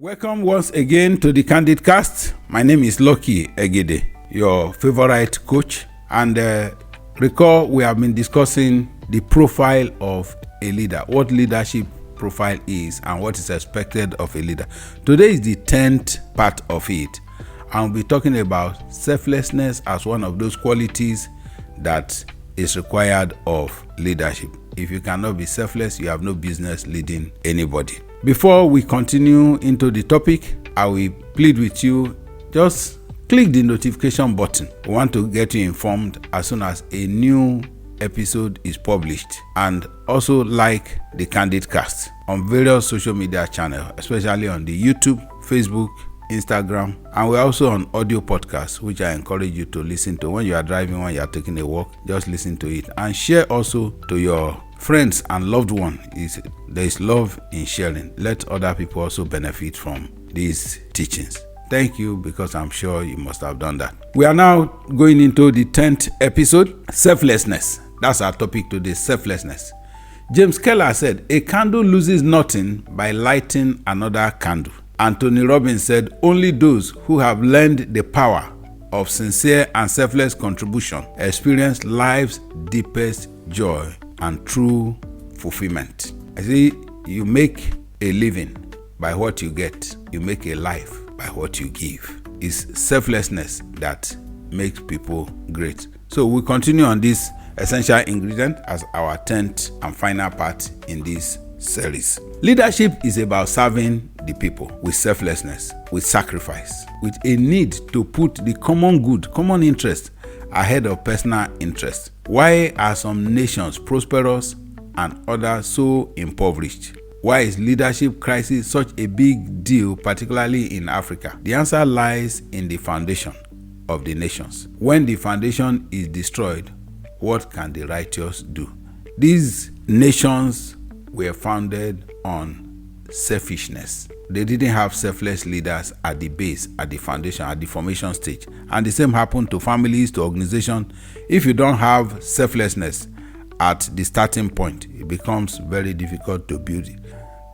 Welcome once again to the Candid Cast. My name is Lucky Egede, your favorite coach. And recall we have been discussing the profile of a leader, what leadership profile is and what is expected of a leader. Today is the 10th part of it. I'll be talking about selflessness as one of those qualities that is required of leadership. If you cannot be selfless, you have no business leading anybody. Before we continue into the topic, I will plead with you, just click the notification button. We want to get you informed as soon as a new episode is published, and also like the Candid Cast on various social media channels, especially on the YouTube, Facebook, Instagram, and we're also on audio podcasts, which I encourage you to listen to when you are driving, when you are taking a walk. Just listen to it and share also to your friends and loved one. There is love in sharing. Let other people also benefit from these teachings. Thank you, because I'm sure you must have done that. We are now going into the 10th episode, selflessness. That's our topic today, selflessness. James Keller said, "A candle loses nothing by lighting another candle." Anthony Robbins said, "Only those who have learned the power of sincere and selfless contribution experience life's deepest joy and true fulfillment." I see, you make a living by what you get. You make a life by what you give. It's selflessness that makes people great. So we continue on this essential ingredient as our 10th and final part in this series. Leadership is about serving the people with selflessness, with sacrifice, with a need to put the common good, common interest ahead of personal interest. Why are some nations prosperous and others so impoverished? Why is leadership crisis such a big deal, particularly in Africa? The answer lies in the foundation of the nations. When the foundation is destroyed, what can the righteous do? These nations were founded on selfishness. They didn't have selfless leaders at the base, at the foundation, at the formation stage. And the same happened to families, to organizations. If you don't have selflessness at the starting point, it becomes very difficult to build it.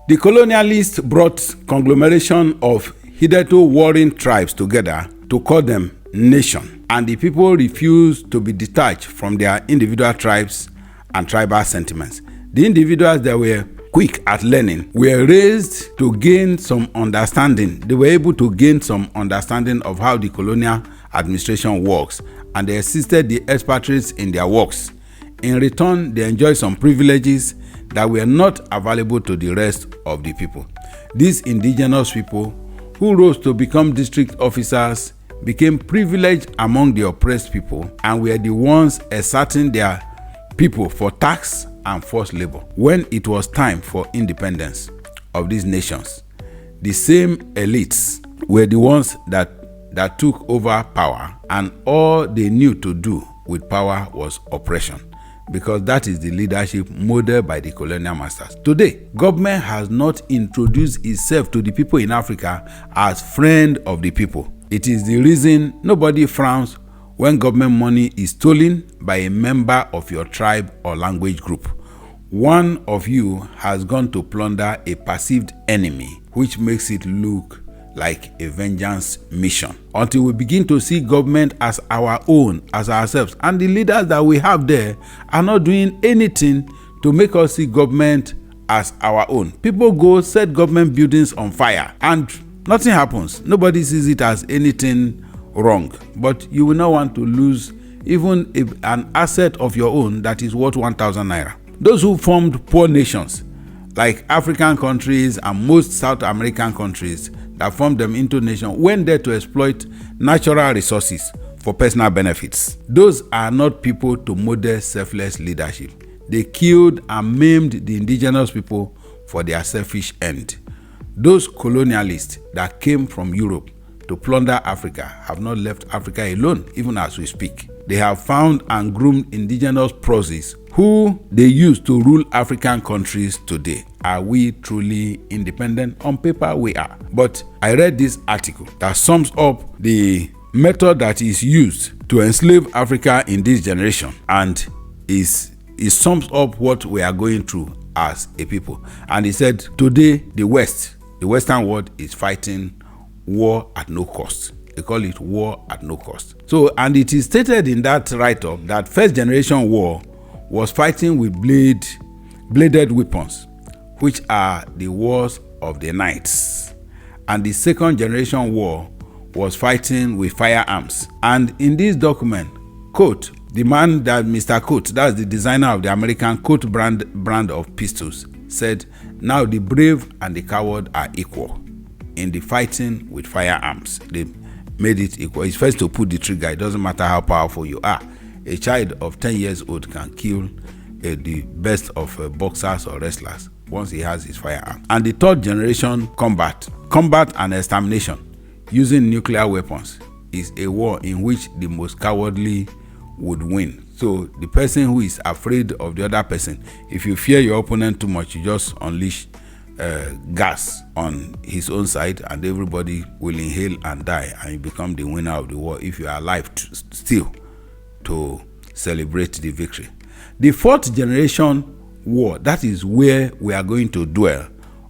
The colonialists brought conglomeration of hitherto warring tribes together to call them nation, and the people refused to be detached from their individual tribes and tribal sentiments. The individuals that were quick at learning were raised to gain some understanding. They were able to gain some understanding of how the colonial administration works, and they assisted the expatriates in their works. In return, they enjoyed some privileges that were not available to the rest of the people. These indigenous people who rose to become district officers became privileged among the oppressed people and were the ones asserting their people for tax and forced labor. When it was time for independence of these nations, the same elites were the ones that took over power, and all they knew to do with power was oppression, because that is the leadership modeled by the colonial masters. Today, government has not introduced itself to the people in Africa as friend of the people. It is the reason nobody frowns when government money is stolen by a member of your tribe or language group. One of you has gone to plunder a perceived enemy, which makes it look like a vengeance mission. Until we begin to see government as our own, as ourselves, and the leaders that we have there are not doing anything to make us see government as our own. People go set government buildings on fire and nothing happens. Nobody sees it as anything wrong. But you will not want to lose even an asset of your own that is worth 1,000 naira. Those who formed poor nations, like African countries and most South American countries that formed them into nations, went there to exploit natural resources for personal benefits. Those are not people to model selfless leadership. They killed and maimed the indigenous people for their selfish end. Those colonialists that came from Europe to plunder Africa have not left Africa alone, even as we speak. They have found and groomed indigenous proxies who they use to rule African countries today. Are we truly independent? On paper, we are. But I read this article that sums up the method that is used to enslave Africa in this generation, and it sums up what we are going through as a people. And he said, today, the West The Western world is fighting war at no cost. They call it war at no cost. So, and it is stated in that write-up that first generation war was fighting with bladed weapons, which are the wars of the knights. And the second generation war was fighting with firearms. And in this document, Colt, the man that Mr. Colt, that's the designer of the American Colt brand of pistols, said, now the brave and the coward are equal in the fighting with firearms. They made it equal. It's first to put the trigger. It doesn't matter how powerful you are. A child of 10 years old can kill the best of boxers or wrestlers once he has his firearm. And the third generation combat and extermination using nuclear weapons is a war in which the most cowardly would win. So the person who is afraid of the other person, if you fear your opponent too much, you just unleash gas on his own side and everybody will inhale and die, and you become the winner of the war if you are alive still to celebrate the victory. The fourth generation war, that is where we are going to dwell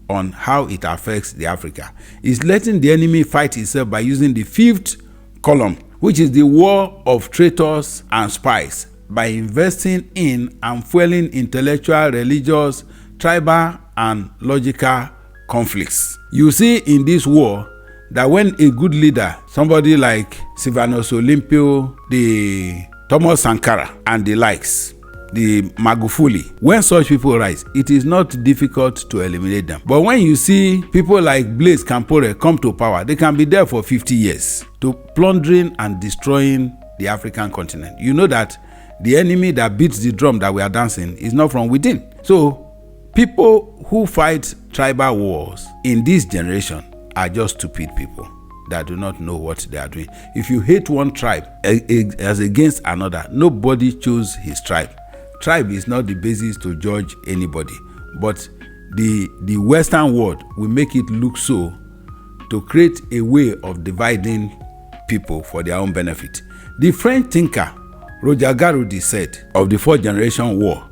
on how it affects the Africa, is letting the enemy fight itself by using the fifth column, which is the war of traitors and spies, by investing in and fueling intellectual, religious, tribal, and logical conflicts. You see in this war that when a good leader, somebody like Sylvanus Olympio, the Thomas Sankara, and the likes, the Magufuli, when such people rise, it is not difficult to eliminate them. But when you see people like Blaise Compaoré come to power, they can be there for 50 years to plundering and destroying the African continent. You know that the enemy that beats the drum that we are dancing is not from within. So people who fight tribal wars in this generation are just stupid people that do not know what they are doing. If you hate one tribe as against another, nobody chooses his tribe. Tribe is not the basis to judge anybody, but the Western world will make it look so to create a way of dividing people for their own benefit. The French thinker Roger Garaudy said of the fourth generation war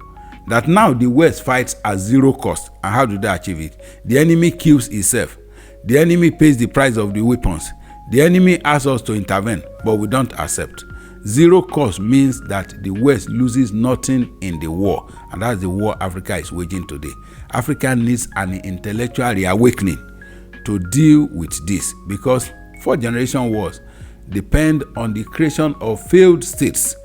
that now the West fights at zero cost. And how do they achieve it? The enemy kills itself. The enemy pays the price of the weapons. The enemy asks us to intervene, but we don't accept. Zero cost means that the West loses nothing in the war, and that's the war Africa is waging today. Africa needs an intellectual reawakening to deal with this, because fourth generation wars depend on the creation of failed states.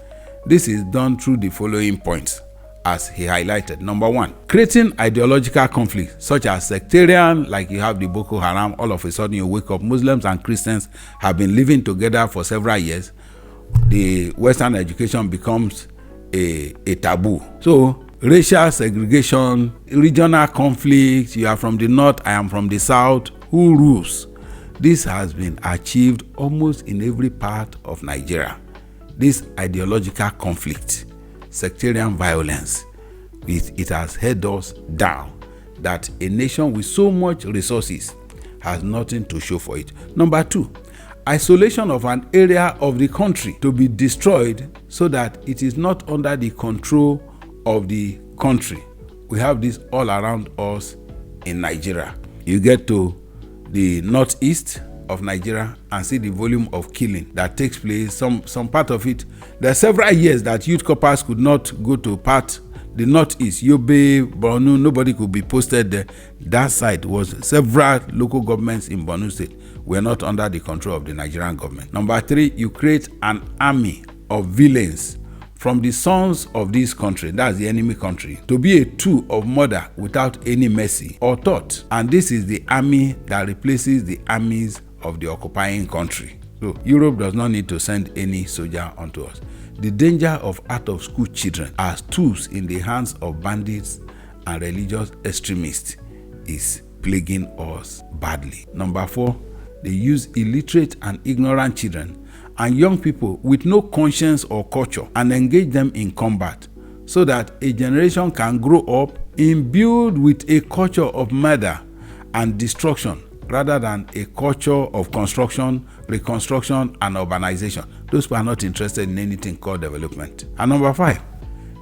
This is done through the following points, as he highlighted. Number one, creating ideological conflict, such as sectarian, like you have the Boko Haram. All of a sudden you wake up, Muslims and Christians have been living together for several years. The Western education becomes a taboo. So racial segregation, regional conflict, you are from the north, I am from the south, who rules? This has been achieved almost in every part of Nigeria. This ideological conflict, sectarian violence, it has held us down, that a nation with so much resources has nothing to show for it. Number two, isolation of an area of the country to be destroyed so that it is not under the control of the country. We have this all around us in Nigeria. You get to the northeast of Nigeria and see the volume of killing that takes place. Some part of it, there are several years that youth corpers could not go to the northeast, Yobe, Borno, nobody could be posted there. That side was several local governments in Borno State were not under the control of the Nigerian government. Number three, you create an army of villains from the sons of this country, that's the enemy country, to be a tool of murder without any mercy or thought. And this is the army that replaces the armies of the occupying country. So Europe does not need to send any soldier onto us. The danger of out-of-school children as tools in the hands of bandits and religious extremists is plaguing us badly. Number four, they use illiterate and ignorant children and young people with no conscience or culture and engage them in combat so that a generation can grow up imbued with a culture of murder and destruction rather than a culture of construction, reconstruction, and urbanization. Those who are not interested in anything called development. And number five,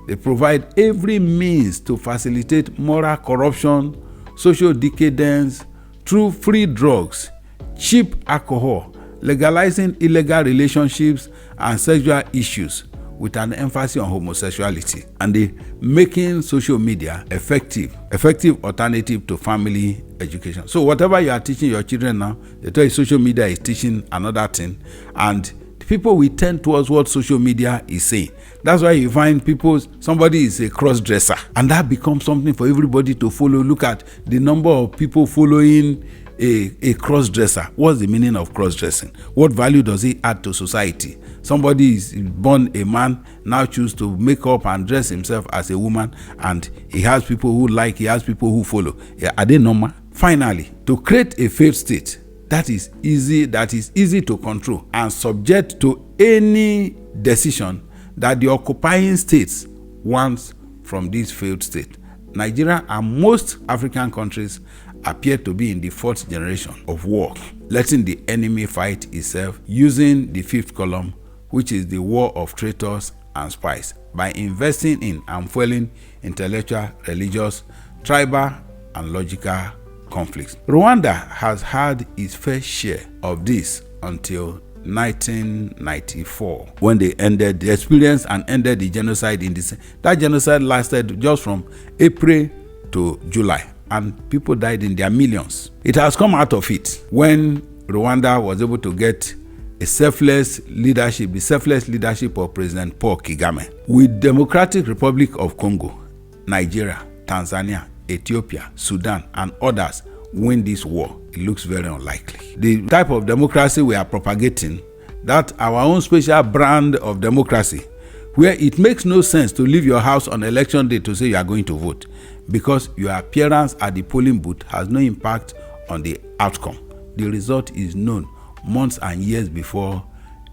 they provide every means to facilitate moral corruption, social decadence, through free drugs, cheap alcohol, legalizing illegal relationships and sexual issues with an emphasis on homosexuality, and the making social media effective alternative to family education. So whatever you are teaching your children now, they tell you social media is teaching another thing, and people will tend towards what social media is saying. That's why you find somebody is a cross-dresser, and that becomes something for everybody to follow. Look at the number of people following a cross-dresser. What's the meaning of cross-dressing? What value does it add to society? Somebody is born a man, now choose to make up and dress himself as a woman, and he has people who like, he has people who follow. Are they normal? Finally, to create a failed state that is easy to control and subject to any decision that the occupying states wants from this failed state. Nigeria and most African countries appear to be in the fourth generation of war, letting the enemy fight itself using the fifth column, which is the war of traitors and spies, by investing in and fueling intellectual, religious, tribal, and logical conflicts. Rwanda has had its fair share of this until 1994, when they ended the experience and ended the genocide in this. That genocide lasted just from April to July, and people died in their millions. It has come out of it when Rwanda was able to get a selfless leadership, the selfless leadership of President Paul Kagame, with Democratic Republic of Congo, Nigeria, Tanzania, Ethiopia, Sudan, and others win this war. It looks very unlikely. The type of democracy we are propagating, that our own special brand of democracy, where it makes no sense to leave your house on election day to say you are going to vote, because your appearance at the polling booth has no impact on the outcome. The result is known months and years before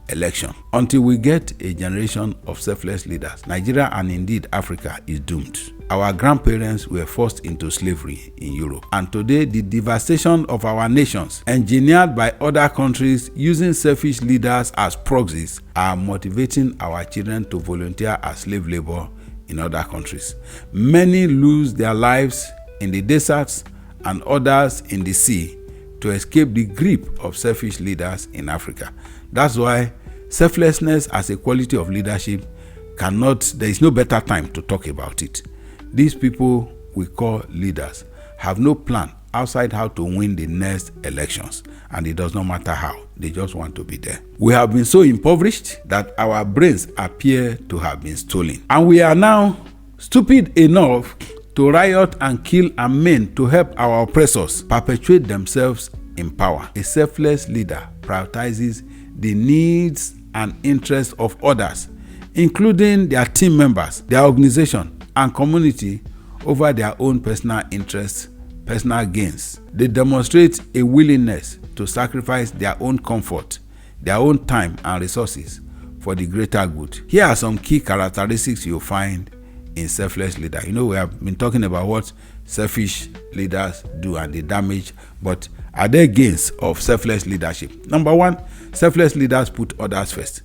election. Until we get a generation of selfless leaders, Nigeria and indeed Africa is doomed. Our grandparents were forced into slavery in Europe, and today the devastation of our nations, engineered by other countries using selfish leaders as proxies, are motivating our children to volunteer as slave labor in other countries. Many lose their lives in the deserts and others in the sea to escape the grip of selfish leaders in Africa. That's why selflessness as a quality of leadership there is no better time to talk about it. These people we call leaders have no plan outside how to win the next elections, and it does not matter how. They just want to be there. We have been so impoverished that our brains appear to have been stolen, and we are now stupid enough to riot and kill and maim to help our oppressors perpetuate themselves in power. A selfless leader prioritizes the needs and interests of others, including their team members, their organization, and community, over their own personal interests, personal gains. They demonstrate a willingness to sacrifice their own comfort, their own time and resources for the greater good. Here are some key characteristics you'll find in selfless leader. We have been talking about what selfish leaders do and the damage, but are there gains of selfless leadership? Number one, selfless leaders put others first.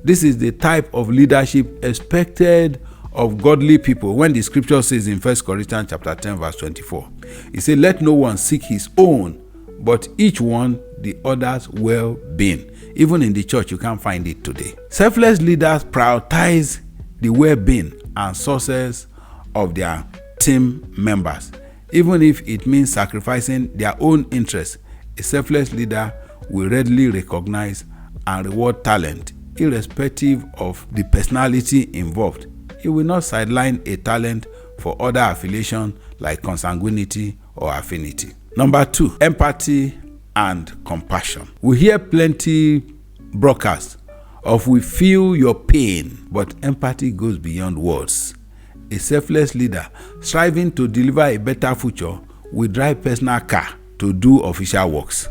This is the type of leadership expected of godly people when the scripture says in 1 Corinthians chapter 10 verse 24, it says, let no one seek his own, but each one the other's well-being. Even in the church, you can't find it today. Selfless leaders prioritize the well-being and success of their team members, even if it means sacrificing their own interests. A selfless leader will readily recognize and reward talent, irrespective of the personality involved. He will not sideline a talent for other affiliation like consanguinity or affinity. Number two, empathy and compassion. We hear plenty broadcasts of "we feel your pain," but empathy goes beyond words. A selfless leader striving to deliver a better future will drive personal car to do official works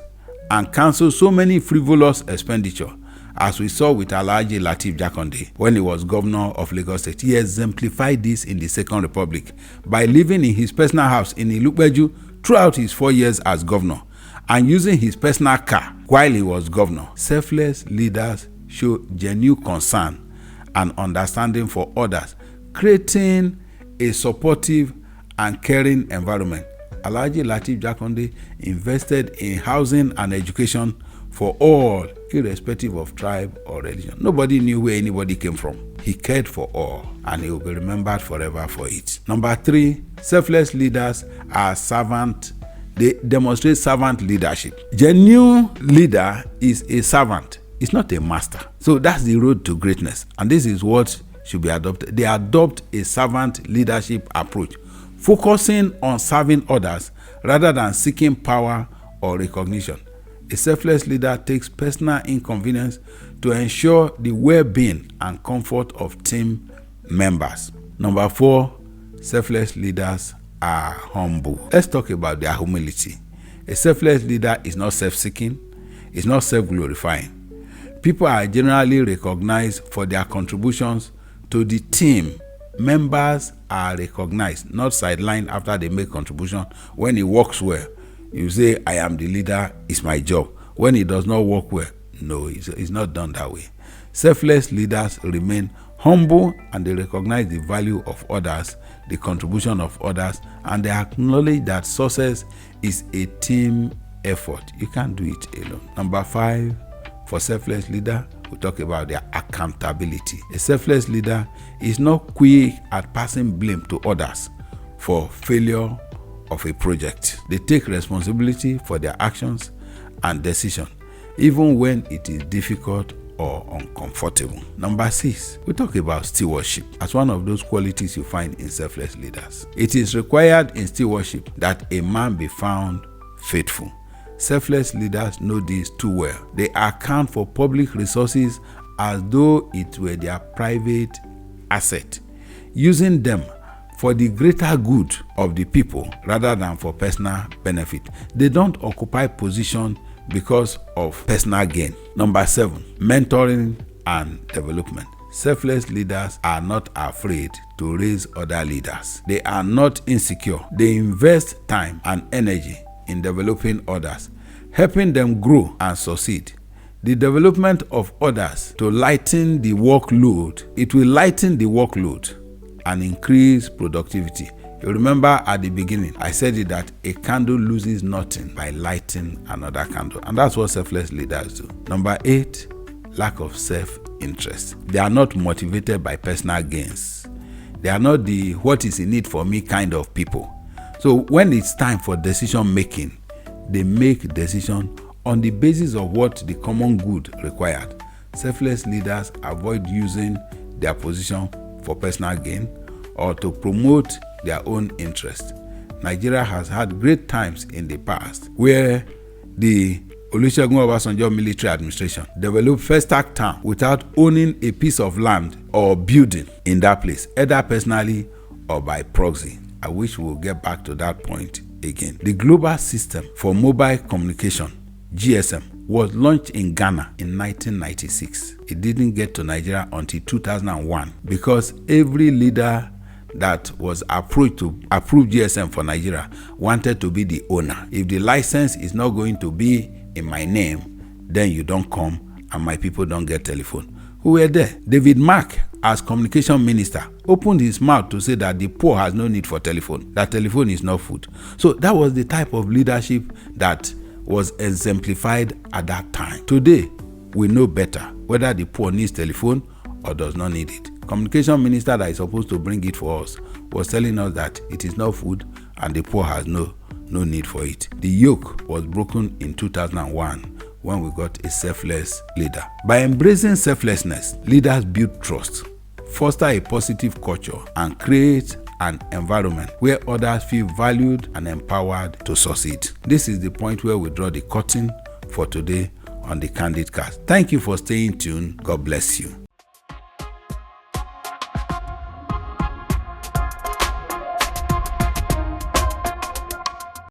and cancel so many frivolous expenditure, as we saw with Alhaji Lateef Jakonde when he was governor of Lagos State. He exemplified this in the Second Republic by living in his personal house in Ilupeju throughout his 4 years as governor and using his personal car while he was governor. Selfless leaders show genuine concern and understanding for others, creating a supportive and caring environment Alhaji Lateef Jakonde invested in housing and education for all, irrespective of tribe or religion. Nobody knew where anybody came from. He cared for all, and he will be remembered forever for it. Number 3, selfless leaders are servant. They demonstrate servant leadership. Genuine leader is a servant. It's not a master. So that's the road to greatness. And this is what should be adopted. They adopt a servant leadership approach, focusing on serving others rather than seeking power or recognition. A selfless leader takes personal inconvenience to ensure the well-being and comfort of team members. Number 4, selfless leaders are humble. Let's talk about their humility. A selfless leader is not self-seeking, is not self-glorifying. People are generally recognized for their contributions to the team. Members are recognized, not sidelined after they make contribution. When it works well, you say, I am the leader, it's my job. When it does not work well, no, it's not done that way. Selfless leaders remain humble, and they recognize the value of others, the contribution of others, and they acknowledge that success is a team effort. You can't do it alone. Number 5, for selfless leader, we talk about their accountability. A selfless leader is not quick at passing blame to others for failure of a project. They take responsibility for their actions and decisions, even when it is difficult or uncomfortable. Number 6, we talk about stewardship as one of those qualities you find in selfless leaders. It is required in stewardship that a man be found faithful. Selfless leaders know this too well. They account for public resources as though it were their private asset, using them for the greater good of the people rather than for personal benefit. They don't occupy position because of personal gain. Number 7, mentoring and development. Selfless leaders are not afraid to raise other leaders. They are not insecure. They invest time and energy in developing others, helping them grow and succeed. The development of others to lighten the workload, it will lighten the workload and increase productivity. You remember at the beginning, I said it that a candle loses nothing by lighting another candle. And that's what selfless leaders do. Number 8, lack of self-interest. They are not motivated by personal gains. They are not the what is in it for me kind of people. So when it's time for decision making, they make decisions on the basis of what the common good required. Selfless leaders avoid using their position for personal gain or to promote their own interest. Nigeria has had great times in the past where the Olusegun Obasanjo military administration developed Festac Town without owning a piece of land or building in that place, either personally or by proxy. I wish we'll get back to that point again. The global system for mobile communication, GSM, was launched in Ghana in 1996. It didn't get to Nigeria until 2001 because every leader that was approached to approve GSM for Nigeria wanted to be the owner. If the license is not going to be in my name, then you don't come and my people don't get telephone. Who were there? David Mark, as communication minister, opened his mouth to say that the poor has no need for telephone, that telephone is not food. So that was the type of leadership that was exemplified at that time. Today, we know better whether the poor needs telephone or does not need it. Communication minister that is supposed to bring it for us was telling us that it is not food and the poor has no need for it. The yoke was broken in 2001 when we got a selfless leader. By embracing selflessness, leaders build trust, foster a positive culture, and create an environment where others feel valued and empowered to succeed. This is the point where we draw the curtain for today on the Candid Cast. Thank you for staying tuned. God bless you.